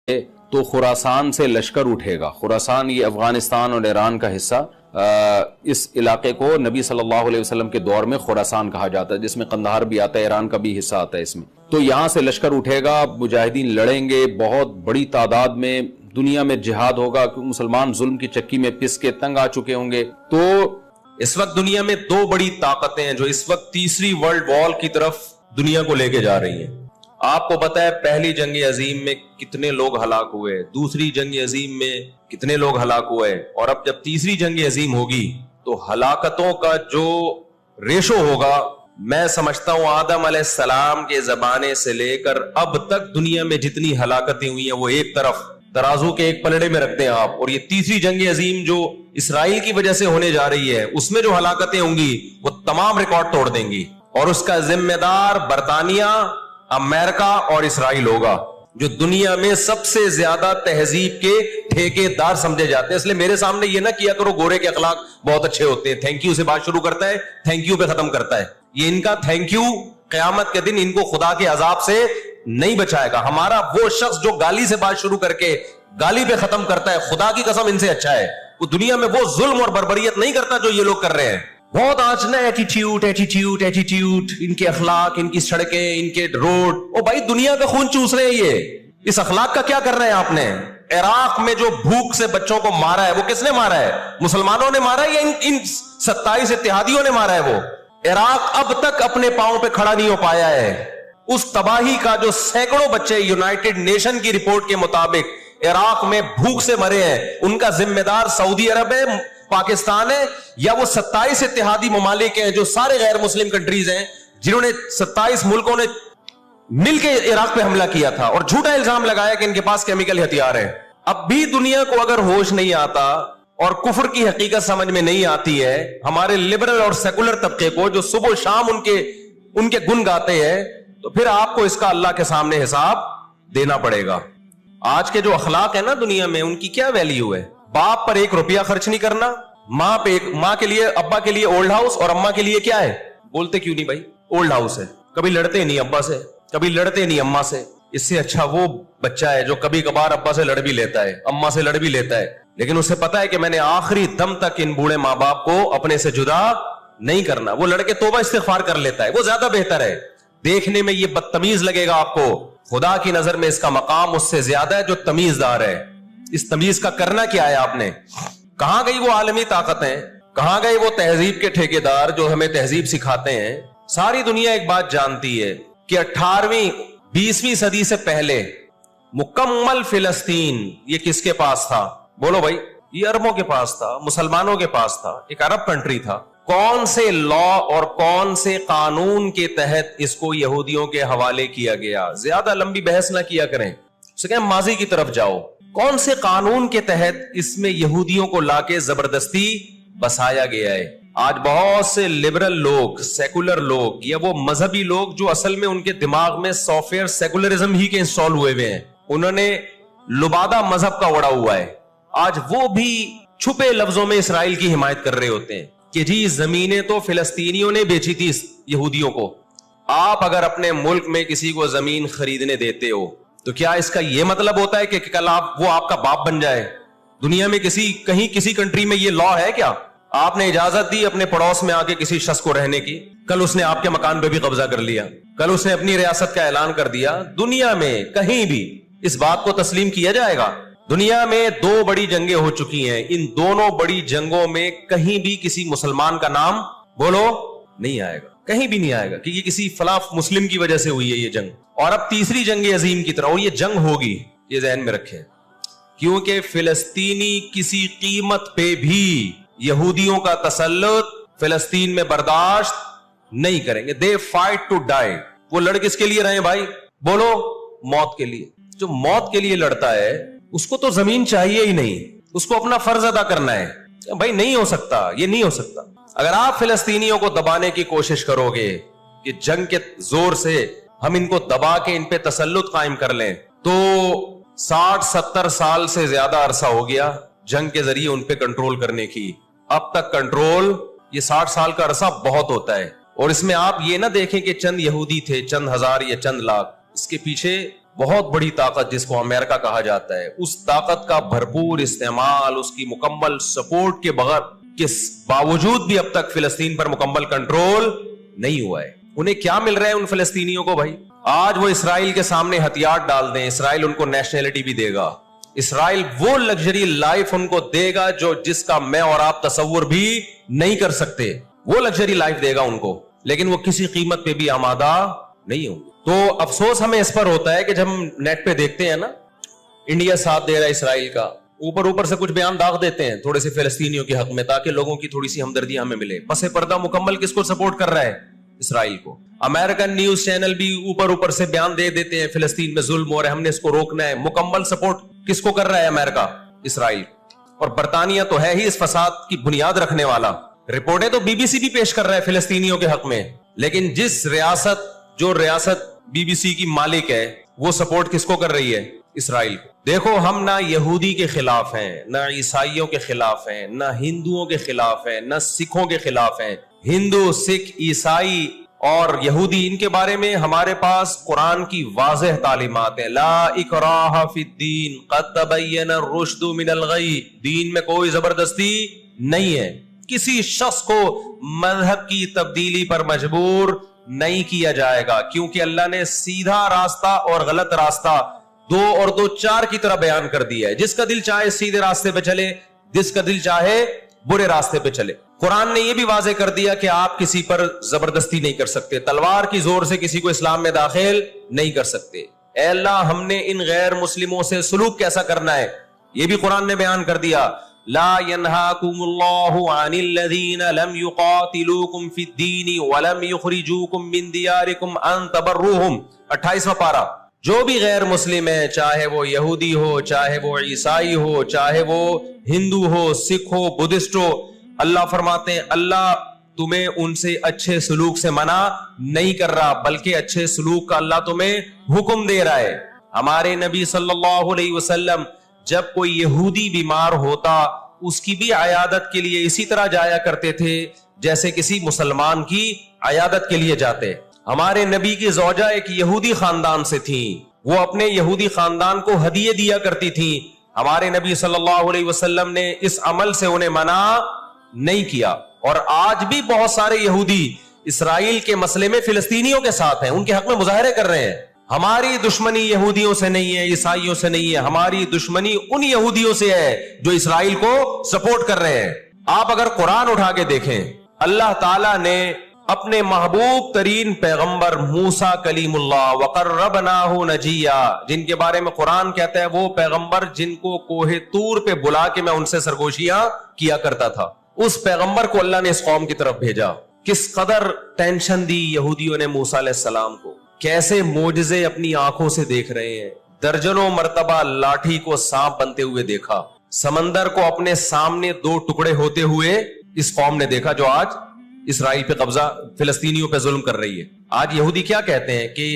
تو خراسان سے لشکر اٹھے گا. خراسان یہ افغانستان اور ایران کا حصہ، اس علاقے کو نبی صلی اللہ علیہ وسلم کے دور میں خراسان کہا جاتا ہے، جس میں قندھار بھی آتا ہے، ایران کا بھی حصہ آتا ہے اس میں. تو یہاں سے لشکر اٹھے گا، مجاہدین لڑیں گے بہت بڑی تعداد میں، دنیا میں جہاد ہوگا، مسلمان ظلم کی چکی میں پس کے تنگ آ چکے ہوں گے. تو اس وقت دنیا میں دو بڑی طاقتیں ہیں جو اس وقت تیسری ورلڈ وار کی طرف دنیا کو لے کے جا رہی ہیں. آپ کو پتا ہے پہلی جنگ عظیم میں کتنے لوگ ہلاک ہوئے، دوسری جنگ عظیم میں کتنے لوگ ہلاک ہوئے، اور اب جب تیسری جنگ عظیم ہوگی تو ہلاکتوں کا جو ریشو ہوگا، میں سمجھتا ہوں آدم علیہ السلام کے زمانے سے لے کر اب تک دنیا میں جتنی ہلاکتیں ہوئی ہیں وہ ایک طرف ترازو کے ایک پلڑے میں رکھتے ہیں آپ، اور یہ تیسری جنگ عظیم جو اسرائیل کی وجہ سے ہونے جا رہی ہے اس میں جو ہلاکتیں ہوں گی وہ تمام ریکارڈ توڑ دیں گی، اور اس کا ذمہ دار برطانیہ، امریکہ اور اسرائیل ہوگا، جو دنیا میں سب سے زیادہ تہذیب کے ٹھیکے دار سمجھے جاتے ہیں. اس لیے میرے سامنے یہ نہ کیا کرو گورے کے اخلاق بہت اچھے ہوتے ہیں، تھینک یو سے بات شروع کرتا ہے، تھینک یو پہ ختم کرتا ہے. یہ ان کا تھینک یو قیامت کے دن ان کو خدا کے عذاب سے نہیں بچائے گا. ہمارا وہ شخص جو گالی سے بات شروع کر کے گالی پہ ختم کرتا ہے، خدا کی قسم ان سے اچھا ہے. وہ دنیا میں وہ ظلم اور بربریت نہیں کرتا جو یہ لوگ کر رہے ہیں. بہت آج نا ایٹیٹیوڈ، ان کے اخلاق، ان کی سڑکیں، ان کے روڈ. او بھائی دنیا کا خون چوس رہے ہیں یہ، اس اخلاق کا کیا کر رہے ہیں آپ نے؟ عراق میں جو بھوک سے بچوں کو مارا ہے وہ کس نے مارا ہے؟ مسلمانوں نے مارا ہے یا ان 27 اتحادیوں نے مارا ہے؟ وہ عراق اب تک اپنے پاؤں پہ کھڑا نہیں ہو پایا ہے. اس تباہی کا جو سینکڑوں بچے یونائٹڈ نیشن کی رپورٹ کے مطابق عراق میں بھوک سے مرے ہیں، ان کا ذمہ دار سعودی عرب ہے، پاکستان ہے، یا وہ 27 اتحادی ممالک ہیں جو سارے غیر مسلم کنٹریز ہیں جنہوں نے 27 ملکوں نے مل کے عراق پہ حملہ کیا تھا اور جھوٹا الزام لگایا کہ ان کے پاس کیمیکل ہتھیار ہے. اب بھی دنیا کو اگر ہوش نہیں آتا اور کفر کی حقیقت سمجھ میں نہیں آتی ہے، ہمارے لبرل اور سیکولر طبقے کو جو صبح و شام ان کے گن گاتے ہیں، تو پھر آپ کو اس کا اللہ کے سامنے حساب دینا پڑے گا. آج کے جو اخلاق ہیں نا دنیا میں، ان کی کیا ویلیو ہے؟ باپ پر 1 روپیہ خرچ نہیں کرنا، ماں کے لیے، ابا کے لیے اولڈ ہاؤس، اور اماں کے لیے کیا ہے؟ بولتے کیوں نہیں بھائی؟ اولڈ ہاؤس ہے. کبھی لڑتے نہیں ابا سے، کبھی لڑتے نہیں اماں سے. اس سے اچھا وہ بچہ ہے جو کبھی کبھار ابا سے لڑ بھی لیتا ہے، اماں سے لڑ بھی لیتا ہے، لیکن اسے پتا ہے کہ میں نے آخری دم تک ان بوڑھے ماں باپ کو اپنے سے جدا نہیں کرنا. وہ لڑکے توبہ استغفار کر لیتا ہے، وہ زیادہ بہتر ہے. دیکھنے میں یہ بدتمیز لگے گا آپ کو، خدا کی نظر میں اس کا مقام اس سے زیادہ ہے جو تمیز دار ہے. اس تمیز کا کرنا کیا ہے آپ نے؟ کہاں گئی وہ عالمی طاقتیں؟ کہاں گئے وہ تہذیب کے ٹھیکیدار جو ہمیں تہذیب سکھاتے ہیں؟ ساری دنیا ایک بات جانتی ہے کہ 18ویں 20ویں صدی سے پہلے مکمل فلسطین یہ کس کے پاس تھا؟ بولو بھائی. یہ عربوں کے پاس تھا، مسلمانوں کے پاس تھا، ایک عرب کنٹری تھا. کون سے لا اور کون سے قانون کے تحت اس کو یہودیوں کے حوالے کیا گیا؟ زیادہ لمبی بحث نہ کیا کریں، اسے کہیں ماضی کی طرف جاؤ. کون سے قانون کے تحت اس میں یہودیوں کو لا کے زبردستی بسایا گیا ہے؟ آج بہت سے لبرل لوگ، سیکولر لوگ، یا وہ مذہبی لوگ جو اصل میں ان کے دماغ میں سافٹ ویئر سیکولرزم ہی کے انسٹال ہوئے ہوئے ہیں، انہوں نے لبادہ مذہب کا اڑا ہوا ہے. آج وہ بھی چھپے لفظوں میں اسرائیل کی حمایت کر رہے ہوتے ہیں کہ جی زمینیں تو فلسطینیوں نے بیچی تھی یہودیوں کو. آپ اگر اپنے ملک میں کسی کو زمین خریدنے دیتے ہو تو کیا اس کا یہ مطلب ہوتا ہے کہ کل وہ آپ کا باپ بن جائے؟ دنیا میں کہیں کسی کنٹری میں یہ لا ہے کیا؟ آپ نے اجازت دی اپنے پڑوس میں آ کے کسی شخص کو رہنے کی، کل اس نے آپ کے مکان پہ بھی قبضہ کر لیا، کل اس نے اپنی ریاست کا اعلان کر دیا. دنیا میں کہیں بھی اس بات کو تسلیم کیا جائے گا؟ دنیا میں 2 بڑی جنگیں ہو چکی ہیں، ان دونوں بڑی جنگوں میں کہیں بھی کسی مسلمان کا نام بولو نہیں آئے گا، کہیں بھی نہیں آئے گا کہ یہ کسی فلاں مسلم کی وجہ سے ہوئی ہے یہ جنگ. اور اب تیسری جنگ عظیم کی طرح، اور یہ جنگ ہوگی، یہ ذہن میں رکھیں، کیونکہ فلسطینی کسی قیمت پہ بھی یہودیوں کا تسلط فلسطین میں برداشت نہیں کریں گے. They fight to die. وہ لڑ کس کے لیے رہے بھائی؟ بولو موت کے لیے. جو موت کے لیے لڑتا ہے اس کو تو زمین چاہیے ہی نہیں، اس کو اپنا فرض ادا کرنا ہے. بھائی نہیں ہو سکتا، یہ نہیں ہو سکتا. اگر آپ فلسطینیوں کو دبانے کی کوشش کرو گے کہ جنگ کے زور سے ہم ان کو دبا کے ان پہ تسلط قائم کر لیں، تو 60-70 سال سے زیادہ عرصہ ہو گیا جنگ کے ذریعے ان پہ کنٹرول کرنے کی. اب تک کنٹرول، یہ 60 سال کا عرصہ بہت ہوتا ہے. اور اس میں آپ یہ نہ دیکھیں کہ چند یہودی تھے، چند ہزار یا چند لاکھ، اس کے پیچھے بہت بڑی طاقت جس کو امریکہ کہا جاتا ہے، اس طاقت کا بھرپور استعمال، اس کی مکمل سپورٹ کے بغیر کے باوجود بھی اب تک فلسطین پر مکمل کنٹرول نہیں ہوا ہے۔ انہیں کیا مل رہا ہے ان فلسطینیوں کو بھائی؟ آج وہ اسرائیل کے سامنے ہتھیار ڈال دیں، اسرائیل ان کو نیشنلٹی بھی دے گا، اسرائیل وہ لگژری لائف ان کو دے گا جو جس کا میں اور آپ تصور بھی نہیں کر سکتے، وہ لگژری لائف دے گا ان کو، لیکن وہ کسی قیمت پہ بھی آمادہ نہیں ہوں گے۔ تو افسوس ہمیں اس پر ہوتا ہے کہ جب ہم نیٹ پہ دیکھتے ہیں نا انڈیا ساتھ دے رہا ہے اسرائیل کا، اوپر سے کچھ بیان داغ دیتے ہیں تھوڑے سے فلسطینیوں کے حق میں تاکہ لوگوں کی تھوڑی سی ہمدردی ہمیں ملے، پس پردہ مکمل کس کو سپورٹ کر رہا ہے؟ اسرائیل کو۔ امریکن نیوز چینل بھی اوپر سے بیان دے دیتے ہیں فلسطین میں ظلم ہو رہا ہے، ہم نے اس کو روکنا ہے، مکمل سپورٹ کس کو کر رہا ہے؟ امریکہ، اسرائیل۔ اور برطانیہ تو ہے ہی اس فساد کی بنیاد رکھنے والا، رپورٹیں تو بی بی سی بھی پیش کر رہا ہے فلسطینیوں کے حق میں، لیکن جو ریاست بی بی سی کی مالک ہے وہ سپورٹ کس کو کر رہی ہے؟ اسرائیل کو۔ دیکھو ہم نہ یہودی کے خلاف ہیں، نہ عیسائیوں کے خلاف ہیں، نہ ہندوؤں کے خلاف ہیں، نہ سکھوں کے خلاف ہیں۔ ہندو، سکھ، عیسائی اور یہودی، ان کے بارے میں ہمارے پاس قرآن کی واضح تعلیمات ہیں، لا اکراہ فی الدین قد تبین الرشد من الغی، دین میں کوئی زبردستی نہیں ہے، کسی شخص کو مذہب کی تبدیلی پر مجبور نہیں کیا جائے گا، کیونکہ اللہ نے سیدھا راستہ اور غلط راستہ 2 اور 2 4 کی طرح بیان کر دیا ہے، جس کا دل چاہے سیدھے راستے پہ چلے، جس کا دل چاہے برے راستے پہ چلے۔ قرآن نے یہ بھی واضح کر دیا کہ آپ کسی پر زبردستی نہیں کر سکتے، تلوار کی زور سے کسی کو اسلام میں داخل نہیں کر سکتے۔ اے اللہ ہم نے ان غیر مسلموں سے سلوک کیسا کرنا ہے یہ بھی قرآن نے بیان کر دیا، لا ينهاكم الله عن الذين لم يقاتلوكم في الدين ولم يخرجوكم من دياركم ان تبروهم، 28واں پارہ۔ جو بھی غیر مسلم ہے، چاہے وہ یہودی ہو، چاہے وہ عیسائی ہو، چاہے وہ ہندو ہو، سکھ ہو، بدھسٹ ہو، اللہ فرماتے ہیں اللہ تمہیں ان سے اچھے سلوک سے منع نہیں کر رہا، بلکہ اچھے سلوک کا اللہ تمہیں حکم دے رہا ہے۔ ہمارے نبی صلی اللہ علیہ وسلم جب کوئی یہودی بیمار ہوتا اس کی بھی عیادت کے لیے اسی طرح جایا کرتے تھے جیسے کسی مسلمان کی عیادت کے لیے جاتے۔ ہمارے نبی کی زوجہ ایک یہودی خاندان سے تھیں، وہ اپنے یہودی خاندان کو ہدیے دیا کرتی تھیں، ہمارے نبی صلی اللہ علیہ وسلم نے اس عمل سے انہیں منع نہیں کیا۔ اور آج بھی بہت سارے یہودی اسرائیل کے مسئلے میں فلسطینیوں کے ساتھ ہیں، ان کے حق میں مظاہرے کر رہے ہیں۔ ہماری دشمنی یہودیوں سے نہیں ہے، عیسائیوں سے نہیں ہے، ہماری دشمنی ان یہودیوں سے ہے جو اسرائیل کو سپورٹ کر رہے ہیں۔ آپ اگر قرآن اٹھا کے دیکھیں، اللہ تعالیٰ نے اپنے محبوب ترین پیغمبر موسیٰ کلیم اللہ وقربناہ نجیہ، جن کے بارے میں قرآن کہتا ہے وہ پیغمبر جن کو کوہ طور پہ بلا کے میں ان سے سرگوشیاں کیا کرتا تھا، اس پیغمبر کو اللہ نے اس قوم کی طرف بھیجا۔ کس قدر ٹینشن دی یہودیوں نے موسیٰ علیہ السلام کو، کیسے معجزے اپنی آنکھوں سے دیکھ رہے ہیں، درجنوں مرتبہ لاٹھی کو سانپ بنتے ہوئے دیکھا، سمندر کو اپنے سامنے 2 ٹکڑے ہوتے ہوئے اس قوم نے دیکھا جو آج اسرائیل پہ قبضہ، فلسطینیوں پہ ظلم کر رہی ہے۔ آج یہودی کیا کہتے ہیں کہ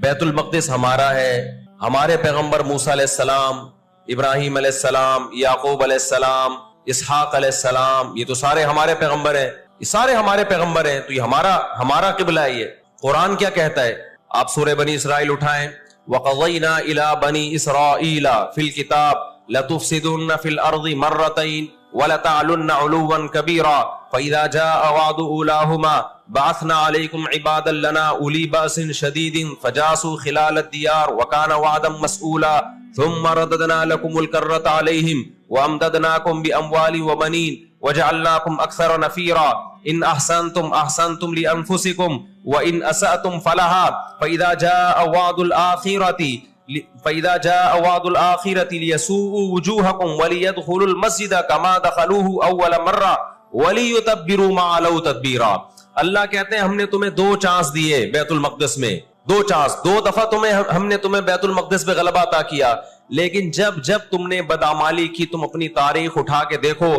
بیت المقدس ہمارا ہے، ہمارے پیغمبر موسیٰ علیہ السلام، ابراہیم علیہ السلام، یعقوب علیہ السلام، اسحاق علیہ السلام، یہ تو سارے ہمارے پیغمبر ہیں، یہ سارے ہمارے پیغمبر ہیں، تو یہ ہمارا قبلہ ہے۔ یہ قرآن کیا کہتا ہے؟ آپ سورہ بنی اسرائیل اٹھائیں، وَقَضَيْنَا إِلَىٰ بَنِي إِسْرَائِيلَ فِي الْكِتَابِ لَتُفْسِدُنَّ فِي الْأَرْضِ مَرَّتَيْنِ وَلَتَعْلُنَّ عُلُوًّا كَبِيرًا فَإِذَا جَاءَ وَعْدُ أُولَاهُمَا بَعَثْنَا عَلَيْكُمْ عِبَادًا لَنَا أُولِي بَأْسٍ شَدِيدٍ فَجَاسُوا خِلَالَ الدِّيَارِ وَكَانَ وَعْدًا مَسْئُولًا ثُمَّ رَدَدْنَا لَكُمُ الْكَرَّةَ عَلَيْهِمْ وَأَمْدَدْنَاكُمْ بِأَمْوَالٍ وَبَنِينَ وَجَعَلْنَاكُمْ أَكْثَرَ نَفِيرًا إن أحسنتم أحسنتم لأنفسكم وإن أسأتم فلها فإذا جاء وعد الآخرة ليسوءوا وجوهكم وليدخلوا المسجد كما دخلوه أول مرة وليتبروا ما علوا تدبيرا۔ اللہ کہتے ہیں ہم نے تمہیں 2 چانس دیے بیت المقدس میں، 2 چانس، 2 دفعہ ہم نے تمہیں بیت المقدس پہ غلبہ عطا کیا، لیکن جب تم نے بدعمالی کی، تم اپنی تاریخ اٹھا کے دیکھو،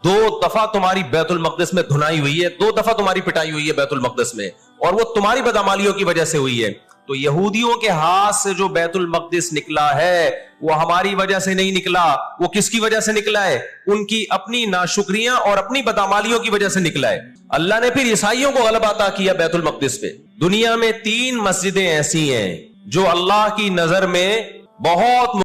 2 دفعہ تمہاری بیت المقدس میں دھنائی ہوئی ہے، 2 دفعہ تمہاری پٹائی ہوئی ہے بیت المقدس میں، اور وہ تمہاری بدعمالیوں کی وجہ سے ہوئی ہے۔ تو یہودیوں کے ہاتھ سے جو بیت المقدس نکلا ہے وہ ہماری وجہ سے نہیں نکلا، وہ کس کی وجہ سے نکلا ہے؟ ان کی اپنی ناشکریاں اور اپنی بدعمالیوں کی وجہ سے نکلا ہے۔ اللہ نے پھر عیسائیوں کو غلبہ عطا کیا بیت المقدس پہ۔ دنیا میں 3 مسجدیں ایسی ہیں جو اللہ کی نظر میں بہت